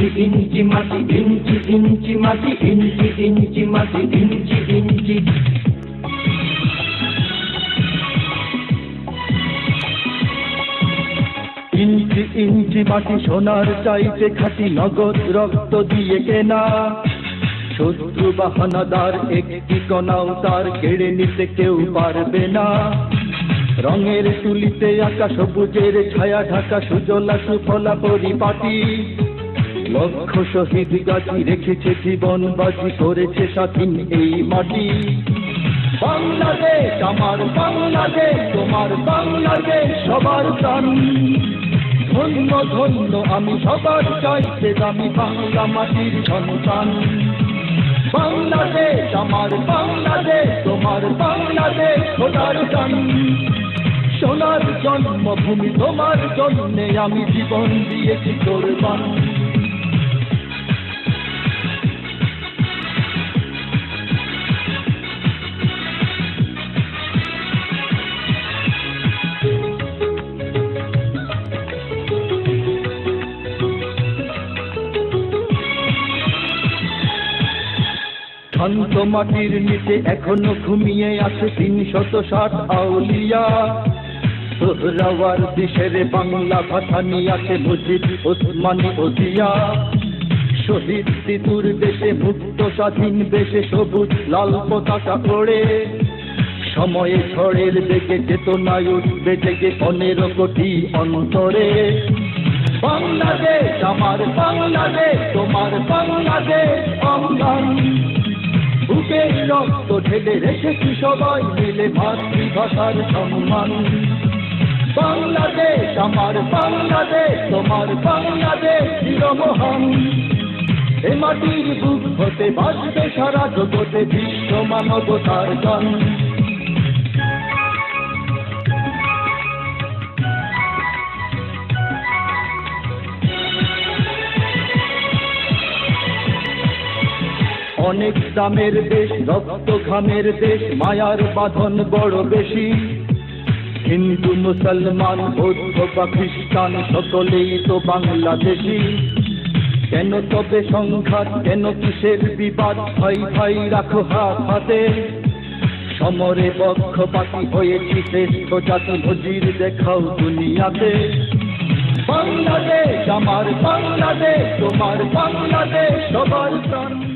ইঞ্চি ইঞ্চি মাটি, ইঞ্চি ইঞ্চি মাটি, ইঞ্চি ইঞ্চি মাটি, ইঞ্চি ইঞ্চি। ইঞ্চি ইঞ্চি মাটি সোনার চাইতে খাঁটি, নগদ রক্ত দিয়ে কেনা। শত্রু বাহানাদার একটি কণাও তার কেড়ে নিতে কেউ পারবে না। রঙের তুলিতে আঁকা সবুজের ছায়া ঢাকা সুজলা সুফলা পরিপাটি। লক্ষ শহীদ গাছি রেখেছে জীবন বাজি, করেছে স্বাধীন এই মাটি। বাংলাদেশ আমার বাংলাদেশ, তোমার বাংলাদেশ সবার প্রাণ। ধন্য ধন্য আমি সবার চাইতে দামি বাংলা মাটির সন্তান। বাংলাদেশ আমার বাংলাদেশ, তোমার বাংলাদেশ সোনার গান। সোনার জন্মভূমি তোমার জন্যে আমি জীবন দিয়েছি কোরবান। শান্ত মাটির নিচে এখনো ঘুমিয়ে আছে ৩৬০ আউলিয়া। সোহরাওয়ার দেশের বাংলা ভাষা নিয়ে আছে মুজিব, ওসমানী, ওজিয়া। শহীদ তিতুর দেশে মুক্ত স্বাধীন দেশে সবুজ লাল পতাকা ওড়ে। সময়ে ঝড়ের বেগে চেতনায় উঠবে জেগে ১৫ কোটি অন্তরে। বাংলাদেশ আমার বাংলাদেশ, তোমার বাংলাদেশ অঙ্গন। বুকের রক্ত ঢেলে রেখেছি সবাই মিলে মাতৃভাষার সম্মান। বাংলাদেশ আমার বাংলাদেশ, তোমার বাংলাদেশ চিরমহান। এ মাটির বুক হতে বাজবে সারা জগতে বিশ্ব মানবতার গান। অনেক দামের দেশ, রক্ত ঘামের দেশ, মায়ার বাঁধন বড় বেশি। হিন্দু মুসলমান বৌদ্ধ বা খ্রিস্টান সকলেই তো বাংলাদেশি। কেন তবে সংঘাত, কেন কিসের বিবাদ? ভাই ভাই রাখো হাত হাতে। সমরে পক্ষপাতী হয়েছি শ্রেষ্ঠ জাতি, নজির দেখাও দুনিয়াতে। বাংলাদেশ আমার বাংলাদেশ, তোমার বাংলাদেশ সবার প্রাণ।